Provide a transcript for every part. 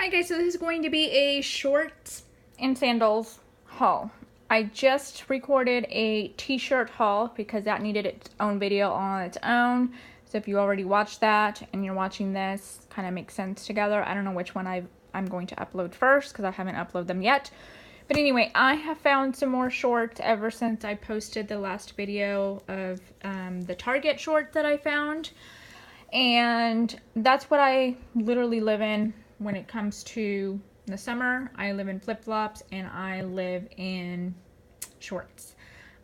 Hi guys, so this is going to be a shorts and sandals haul. I just recorded a t-shirt haul because that needed its own video on its own. So if you already watched that and you're watching this, kind of makes sense together. I don't know which one I'm going to upload first because I haven't uploaded them yet. But anyway, I have found some more shorts ever since I posted the last video of the Target shorts that I found. And that's what I literally live in when it comes to the summer. I live in flip-flops and I live in shorts.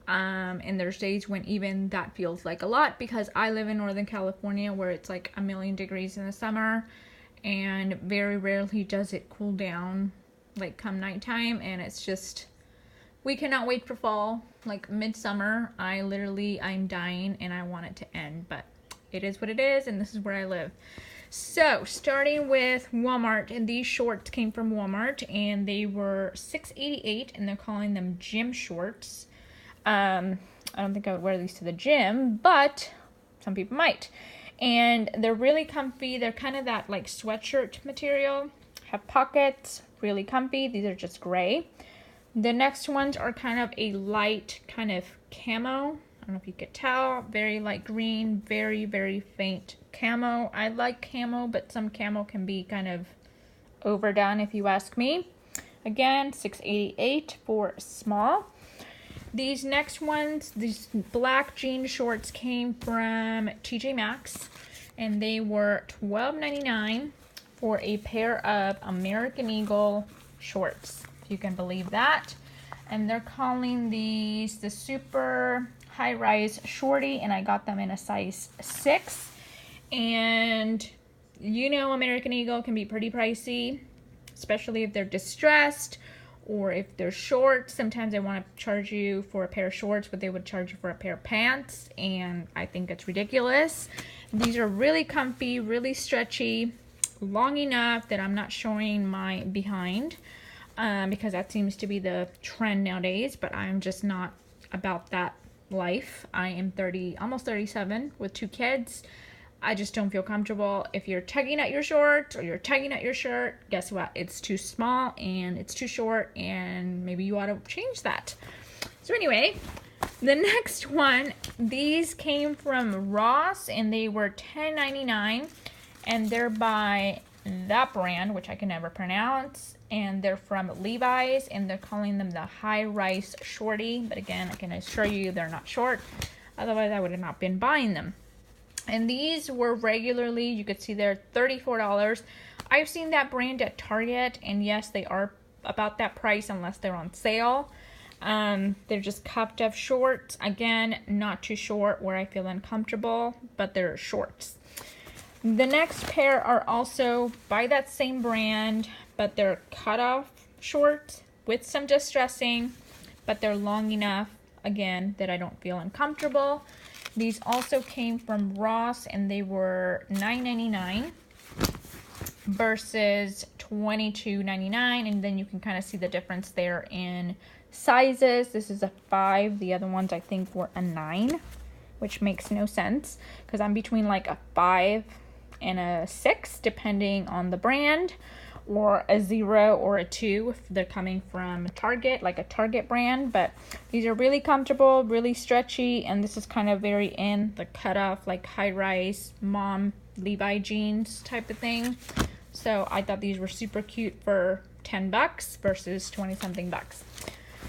And there's days when even that feels like a lot because I live in Northern California where it's like 1,000,000 degrees in the summer and very rarely does it cool down like come nighttime, and it's just, we cannot wait for fall. Like midsummer, I'm dying and I want it to end, but it is what it is, and this is where I live. So starting with Walmart, and these shorts came from Walmart and they were $6.88 and they're calling them gym shorts. I don't think I would wear these to the gym, but some people might. And they're really comfy. They're kind of that like sweatshirt material, have pockets, really comfy. These are just gray. The next ones are kind of a light kind of camo. I don't know if you could tell, very light green, very, very faint camo. I like camo, but some camo can be kind of overdone if you ask me. Again, $6.88 for small. These next ones, these black jean shorts came from TJ Maxx, and they were $12.99 for a pair of American Eagle shorts, if you can believe that. And they're calling these the super high-rise shorty, and I got them in a size 6. And you know American Eagle can be pretty pricey, especially if they're distressed or if they're short. Sometimes they want to charge you for a pair of shorts, but they would charge you for a pair of pants, and I think it's ridiculous. These are really comfy, really stretchy, long enough that I'm not showing my behind, because that seems to be the trend nowadays, but I'm just not about that life. I am 30, almost 37 with 2 kids. I just don't feel comfortable. If you're tugging at your shorts or you're tugging at your shirt, guess what? It's too small and it's too short, and maybe you ought to change that. So anyway, the next one, these came from Ross and they were $10.99, and they're by that brand, which I can never pronounce, and they're from Levi's, and they're calling them the high-rise shorty. But again, I can assure you they're not short, otherwise I would have not been buying them. And these were regularly, you could see they're $34. I've seen that brand at Target, and yes, they are about that price unless they're on sale. They're just cuffed up shorts. Again, not too short where I feel uncomfortable, but they're shorts. The next pair are also by that same brand, but they're cut off shorts with some distressing, but they're long enough, again, that I don't feel uncomfortable. These also came from Ross, and they were $9.99 versus $22.99, and then you can kind of see the difference there in sizes. This is a 5. The other ones I think were a 9, which makes no sense because I'm between like a 5 and a 6 depending on the brand, or a 0 or a 2 if they're coming from Target, like a Target brand. But these are really comfortable, really stretchy, and this is kind of very in the cutoff, like high-rise mom Levi jeans type of thing. So I thought these were super cute for $10 versus 20-something bucks.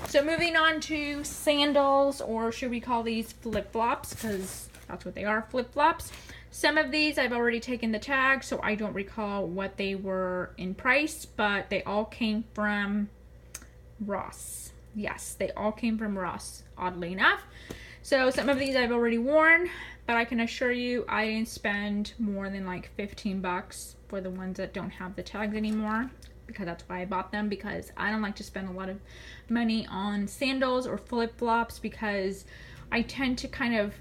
So moving on to sandals, or should we call these flip-flops, because that's what they are, flip-flops. Some of these I've already taken the tag, so I don't recall what they were in price, but they all came from Ross. Yes, they all came from Ross, oddly enough. So some of these I've already worn, but I can assure you I didn't spend more than like $15 for the ones that don't have the tags anymore, because that's why I bought them, because I don't like to spend a lot of money on sandals or flip-flops because I tend to kind of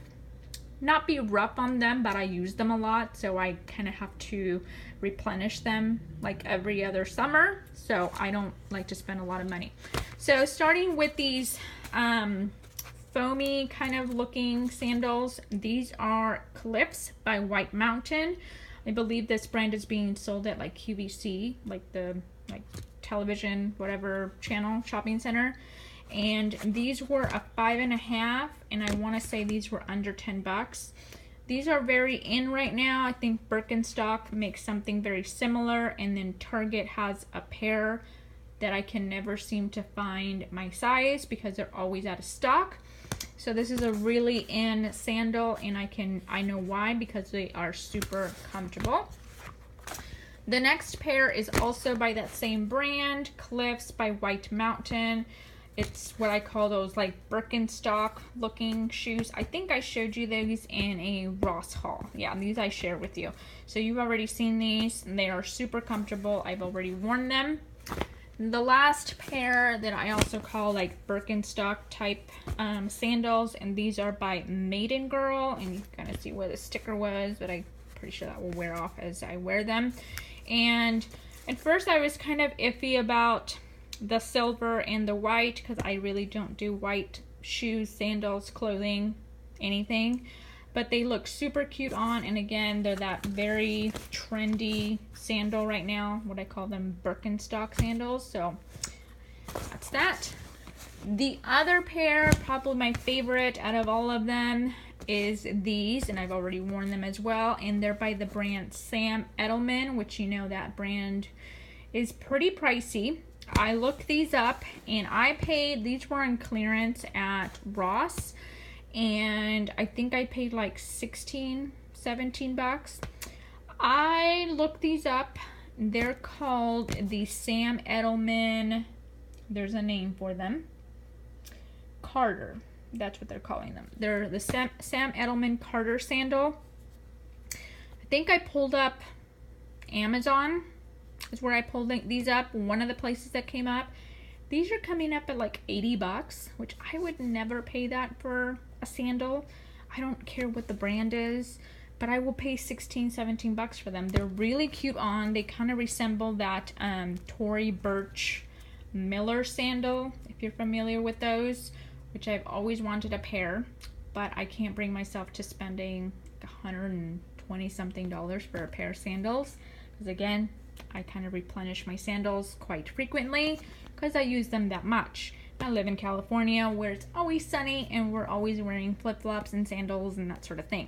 not be rough on them, but I use them a lot, so I kind of have to replenish them like every other summer, so I don't like to spend a lot of money. So starting with these foamy kind of looking sandals, these are Cliffs by White Mountain. I believe this brand is being sold at like QVC, like the television, whatever channel, shopping center. And these were a 5.5, and I want to say these were under 10 bucks. These are very in right now. I think Birkenstock makes something very similar, and then Target has a pair that I can never seem to find my size because they're always out of stock. So this is a really in sandal, and I know why, because they are super comfortable. The next pair is also by that same brand, Cliffs by White Mountain. It's what I call those like Birkenstock looking shoes. I think I showed you these in a Ross haul. Yeah, these I share with you. So you've already seen these, and they are super comfortable. I've already worn them. The last pair that I also call like Birkenstock type sandals, and these are by Maiden Girl, and you kind of see where the sticker was, but I'm pretty sure that will wear off as I wear them. And at first I was kind of iffy about the silver and the white, because I really don't do white shoes, sandals, clothing, anything. But they look super cute on, and again, they're that very trendy sandal right now, what I call them Birkenstock sandals. So that's that. The other pair, probably my favorite out of all of them, is these, and I've already worn them as well, and they're by the brand Sam Edelman, which you know that brand is pretty pricey. I looked these up, and I paid, these were on clearance at Ross, and I think I paid like 16, 17 bucks. I looked these up. They're called the Sam Edelman, there's a name for them, Carter. That's what they're calling them. They're the Sam Edelman Carter sandal. I think I pulled up Amazon is where I pulled these up. One of the places that came up. These are coming up at like 80 bucks, which I would never pay that for a sandal. I don't care what the brand is, but I will pay 16, 17 bucks for them. They're really cute on. They kind of resemble that Tory Burch Miller sandal, if you're familiar with those, which I've always wanted a pair, but I can't bring myself to spending $120 something for a pair of sandals, because again, I kind of replenish my sandals quite frequently because I use them that much. I live in California where it's always sunny, and we're always wearing flip-flops and sandals and that sort of thing.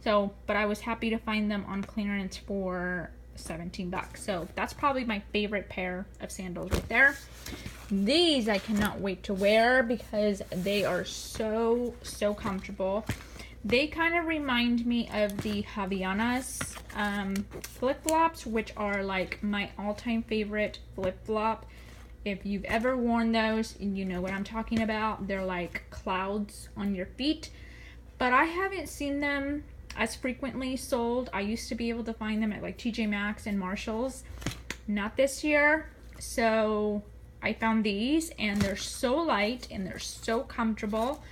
So, but I was happy to find them on clearance for 17 bucks. So that's probably my favorite pair of sandals right there. These I cannot wait to wear because they are so comfortable. They kind of remind me of the Havaianas flip-flops, which are like my all-time favorite flip-flop. If you've ever worn those, you know what I'm talking about. They're like clouds on your feet, but I haven't seen them as frequently sold. I used to be able to find them at like TJ Maxx and Marshalls. Not this year. So I found these, and they're so light and they're so comfortable.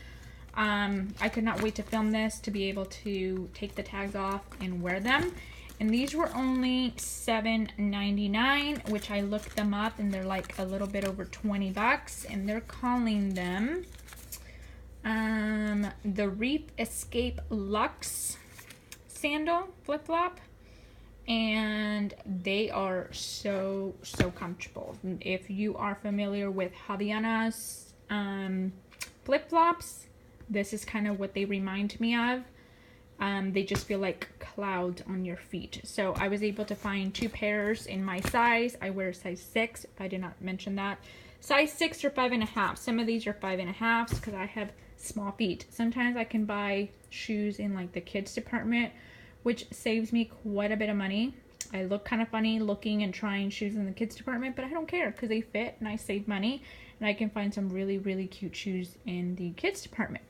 I could not wait to film this to be able to take the tags off and wear them. And these were only $7.99, which I looked them up, and they're like a little bit over 20 bucks. And they're calling them the Reef Escape Luxe sandal flip-flop. And they are so comfortable. If you are familiar with Havaianas flip-flops, this is kind of what they remind me of. They just feel like clouds on your feet. So I was able to find 2 pairs in my size. I wear size 6, if I did not mention that. Size 6 or 5.5. Some of these are 5.5s because I have small feet. Sometimes I can buy shoes in like the kids department, which saves me quite a bit of money. I look kind of funny looking and trying shoes in the kids department, but I don't care because they fit and I save money, and I can find some really cute shoes in the kids department.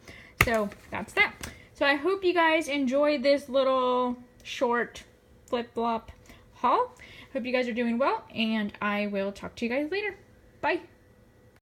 So that's that. So I hope you guys enjoyed this little short flip-flop haul. Hope you guys are doing well, and I will talk to you guys later. Bye.